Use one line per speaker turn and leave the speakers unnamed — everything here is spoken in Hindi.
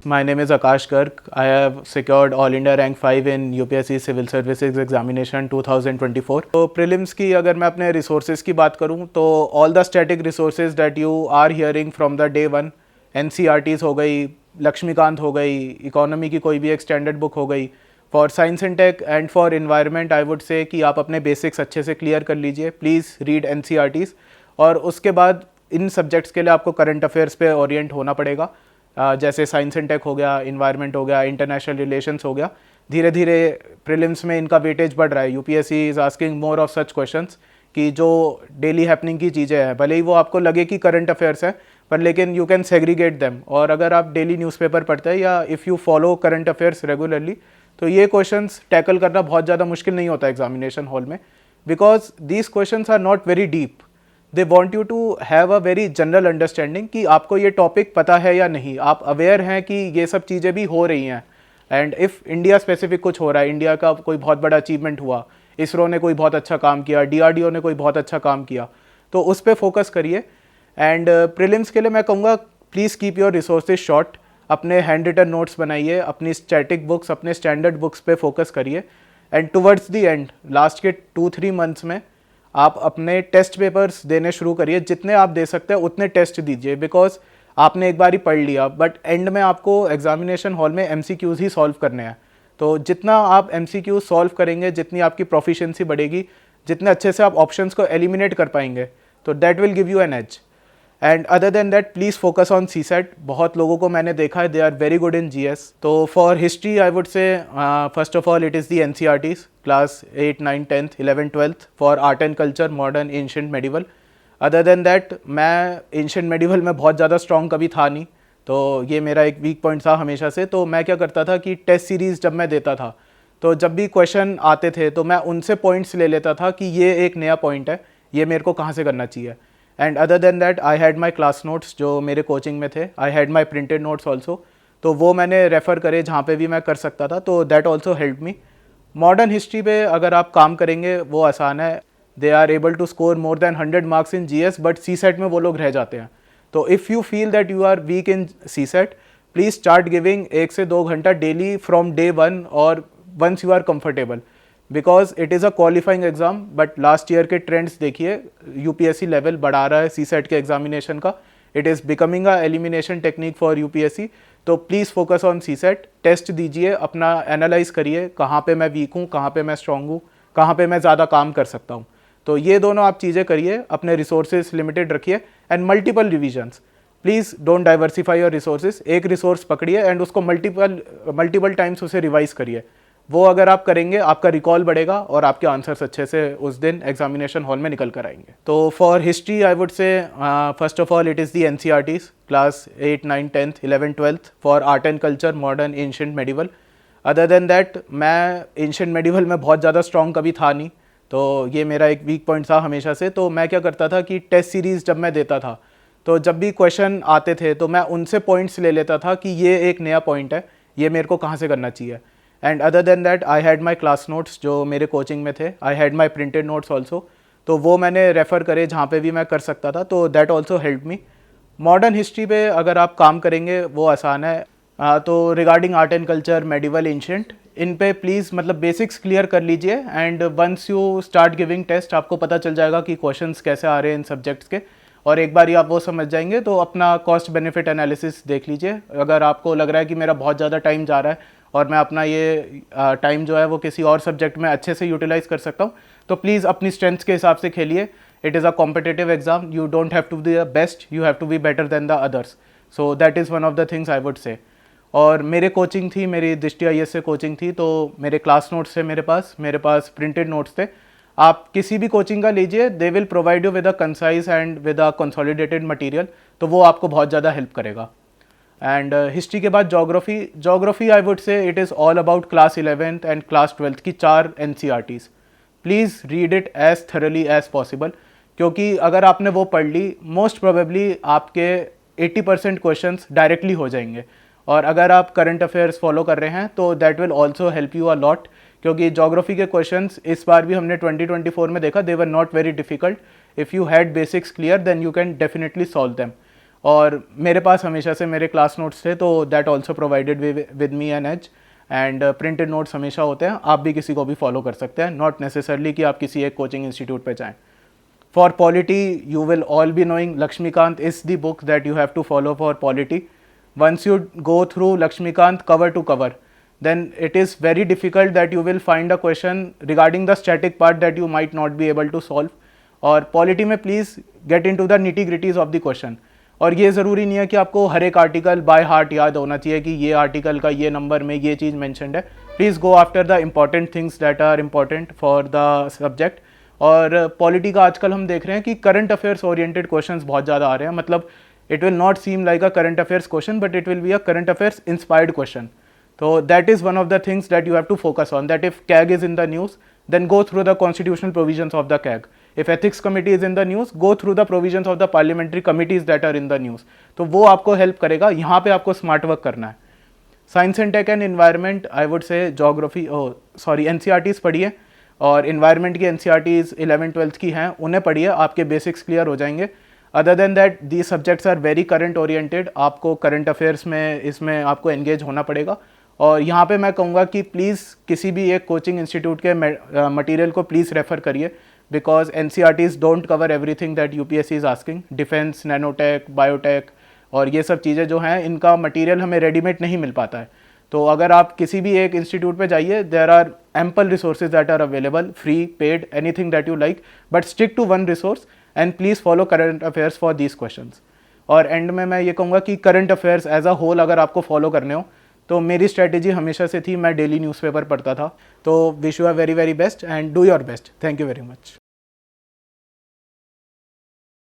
My name is Akash Garg. I have secured All India Rank 5 in UPSC Civil Services Examination 2024. तो prelims की अगर मैं अपने resources की बात करूँ तो all the static resources that you are hearing from the day one, NCERTs हो गई, लक्ष्मीकांत हो गई, इकोनॉमी की कोई भी एक स्टैंडर्ड बुक हो गई, for science and tech and for environment I would say कि आप अपने बेसिक्स अच्छे से क्लियर कर लीजिए. प्लीज़ रीड NCERTs और उसके बाद इन सब्जेक्ट्स के लिए आपको करंट अफेयर्स पे ओरिएंट होना पड़ेगा. जैसे साइंस एंड टेक हो गया, इन्वायरमेंट हो गया, इंटरनेशनल रिलेशंस हो गया. धीरे धीरे प्रीलिम्स में इनका वेटेज बढ़ रहा है. UPSC is asking more of such questions कि जो डेली हैपनिंग की चीज़ें हैं, भले ही वो आपको लगे कि करंट अफेयर्स है, पर लेकिन यू कैन सेग्रीगेट देम. और अगर आप डेली न्यूज़पेपर पढ़ते हैं या if you follow current affairs regularly, तो ये क्वेश्चंस टैकल करना बहुत ज़्यादा मुश्किल नहीं होता एग्जामिनेशन हॉल में, because these questions are not very deep. They want you to have a very general understanding कि आपको ये टॉपिक पता है या नहीं, आप अवेयर हैं कि ये सब चीज़ें भी हो रही हैं. एंड इफ़ इंडिया स्पेसिफिक कुछ हो रहा है, इंडिया का कोई बहुत बड़ा अचीवमेंट हुआ, इसरो ने कोई बहुत अच्छा काम किया, DRDO ने कोई बहुत अच्छा काम किया, तो उस पर फोकस करिए. एंड प्रीलिम्स के लिए मैं कहूँगा please keep your resources short. अपने हैंड रिटन नोट्स बनाइए, अपनी स्टैटिक बुक्स, अपने स्टैंडर्ड बुक्स पे फोकस करिए. And towards the end, last के 2-3 मंथ्स में आप अपने टेस्ट पेपर्स देने शुरू करिए. जितने आप दे सकते हैं उतने टेस्ट दीजिए, बिकॉज आपने एक बार ही पढ़ लिया, बट एंड में आपको एग्जामिनेशन हॉल में MCQs ही सॉल्व करने हैं. तो जितना आप MCQs सॉल्व करेंगे, जितनी आपकी प्रोफिशिएंसी बढ़ेगी, जितने अच्छे से आप ऑप्शंस को एलिमिनेट कर पाएंगे, तो that will give you an edge. And other than that please focus on CSAT. बहुत लोगों को मैंने देखा है, they are very good in GS. तो for history I would say first of all it is the NCERTs class 8, 9, 10th, 11th, 12th. For art and culture, modern, ancient, medieval. Other than that मैं एंशिएंट मेडिवल में बहुत ज़्यादा स्ट्रॉन्ग कभी था नहीं, तो ये मेरा एक वीक पॉइंट था हमेशा से. तो मैं क्या करता था कि टेस्ट सीरीज़ जब मैं देता था, तो जब भी क्वेश्चन आते थे तो मैं उनसे पॉइंट्स ले लेता था कि ये एक नया पॉइंट है, ये मेरे को कहाँ से करना चाहिए. And other than that I had my class notes जो मेरे कोचिंग में थे. I had my printed notes also, तो वो मैंने रेफ़र करे जहाँ पे भी मैं कर सकता था, तो that also help me. Modern history पे अगर आप काम करेंगे वो आसान है. They are able to score more than 100 marks in GS, but CSAT में वो लोग रह जाते हैं. तो if you feel that you are weak in CSAT, please start giving 1 से 2 घंटा डेली फ्रॉम day 1 और once you are comfortable, because it is a qualifying exam. But last year के ट्रेंड्स देखिए, UPSC लेवल बढ़ा रहा है CSAT के एग्जामिनेशन का. It is becoming a elimination technique for UPSC. तो please focus on CSAT. Test दीजिए, अपना एनालाइज करिए कहाँ पे मैं वीक हूँ, कहाँ पे मैं स्ट्रांग हूँ, कहाँ पे मैं ज़्यादा काम कर सकता हूँ. तो ये दोनों आप चीज़ें करिए, अपने रिसोर्सेज लिमिटेड रखिए and multiple revisions. Please don't diversify your resources. एक रिसोर्स पकड़िए एंड उसको मल्टीपल टाइम्स उसे रिवाइज करिए. वो अगर आप करेंगे, आपका रिकॉल बढ़ेगा और आपके आंसर्स अच्छे से उस दिन एग्जामिनेशन हॉल में निकल कर आएंगे. तो for history I would say first of all it is the NCERTs class 8, 9, 10th, 11th, 12th. For art and culture, modern, ancient, medieval. Other than that मैं एंशिएंट मेडिवल में बहुत ज़्यादा स्ट्रॉन्ग कभी था नहीं, तो ये मेरा एक वीक पॉइंट था हमेशा से. तो मैं क्या करता था कि टेस्ट सीरीज़ जब मैं देता था, तो जब भी क्वेश्चन आते थे तो मैं उनसे पॉइंट्स ले लेता था कि ये एक नया पॉइंट है, ये मेरे को कहाँ से करना चाहिए. And other than that I had my class notes जो मेरे कोचिंग में थे. I had my printed notes also, तो वो मैंने रेफ़र करे जहाँ पे भी मैं कर सकता था, तो that also help me. Modern history पे अगर आप काम करेंगे वो आसान है. तो regarding art and culture, medieval, ancient, इन पे प्लीज़ मतलब बेसिक्स क्लियर कर लीजिए. And once you start giving test, आपको पता चल जाएगा कि क्वेश्चंस कैसे आ रहे हैं इन सब्जेक्ट्स के, और एक बार ही आप वो समझ जाएंगे तो अपना कॉस्ट बेनिफिट एनालिसिस देख लीजिए. अगर आपको लग रहा है कि मेरा बहुत ज़्यादा टाइम जा रहा है और मैं अपना ये टाइम जो है वो किसी और सब्जेक्ट में अच्छे से यूटिलाइज़ कर सकता हूँ, तो प्लीज़ अपनी स्ट्रेंथ्स के हिसाब से खेलिए. It is a competitive exam, you don't have to be the best, you have to be better than the others. So that is one of the things I would say. और मेरे कोचिंग थी, मेरी दृष्टि IAS से कोचिंग थी, तो मेरे क्लास नोट्स थे मेरे पास प्रिंटेड नोट्स थे. आप किसी भी कोचिंग का लीजिए, they will provide you with a concise and with a consolidated material, तो वो आपको बहुत ज़्यादा हेल्प करेगा. एंड हिस्ट्री के बाद geography I would say it is all about class 11th and class 12th की 4 NCERTs. Please read it as thoroughly as possible, क्योंकि अगर आपने वो पढ़ ली, मोस्ट प्रोबेबली आपके 80% क्वेश्चंस डायरेक्टली हो जाएंगे. और अगर आप करंट अफेयर्स फॉलो कर रहे हैं तो that will also help you a lot, क्योंकि जोग्राफी के क्वेश्चंस इस बार भी हमने 2024 में देखा, they were not very difficult. If you had basics clear then you can definitely solve them. और मेरे पास हमेशा से मेरे क्लास नोट्स थे, तो that also provided with me an edge. And printed notes हमेशा होते हैं, आप भी किसी को भी फॉलो कर सकते हैं, नॉट नेसेसरली कि आप किसी एक कोचिंग इंस्टीट्यूट पे जाएं। For polity, you will all be knowing Lakshmikant is the book that you have to follow for polity. Once you go through Lakshmikant cover to cover, then it is very difficult that you will find a question regarding the static part that you might not be able to solve. और पॉलिटी में please get into the nitty gritties of the question. और ये ज़रूरी नहीं है कि आपको हर एक आर्टिकल बाय हार्ट याद होना चाहिए कि ये आर्टिकल का ये नंबर में ये चीज़ मैंशनड है। Please go after the important things that are important for the subject. और पॉलिटी का आजकल हम देख रहे हैं कि करंट अफेयर्स ओरिएंटेड क्वेश्चंस बहुत ज़्यादा आ रहे हैं, मतलब it will not seem like a current affairs question, but it will be a current affairs inspired question. तो that is one of the things that you have to focus on, that if CAG is in the news, then go through the constitutional provisions of the CAG. If ethics committee is in the news, go through the provisions of the parliamentary committees that are in the news. तो वो आपको हेल्प करेगा, यहाँ पे आपको स्मार्ट वर्क करना है। Science and tech and environment, I would say geography NCERTs पढ़िए, और इन्वायरमेंट की NCERTs 11th-12th की हैं, उन्हें पढ़िए, आपके बेसिक्स क्लियर हो जाएंगे। Other than that the subjects are very current oriented, आपको करंट अफेयर्स में इसमें आपको एंगेज होना पड़ेगा। और यहाँ पे मैं कहूँगा कि प्लीज़ किसी भी एक कोचिंग इंस्टीट्यूट के मटेरियल को प्लीज़ रेफ़र करिए, because NCERTs don't cover everything that UPSC is asking. Defence, nanotech, biotech और ये सब चीज़ें जो हैं, इनका मटेरियल हमें रेडीमेड नहीं मिल पाता है। तो अगर आप किसी भी एक इंस्टीट्यूट पे जाइए, there are ample resources that are available, free, paid, anything that you like, but stick to one resource and please follow current affairs for these questions. और एंड में मैं ये कहूँगा कि current affairs as a whole अगर आपको फॉलो करने हो, तो मेरी स्ट्रेटेजी हमेशा से थी, मैं डेली न्यूज़पेपर पढ़ता था। तो wish you a very very best and do your best. Thank you very much.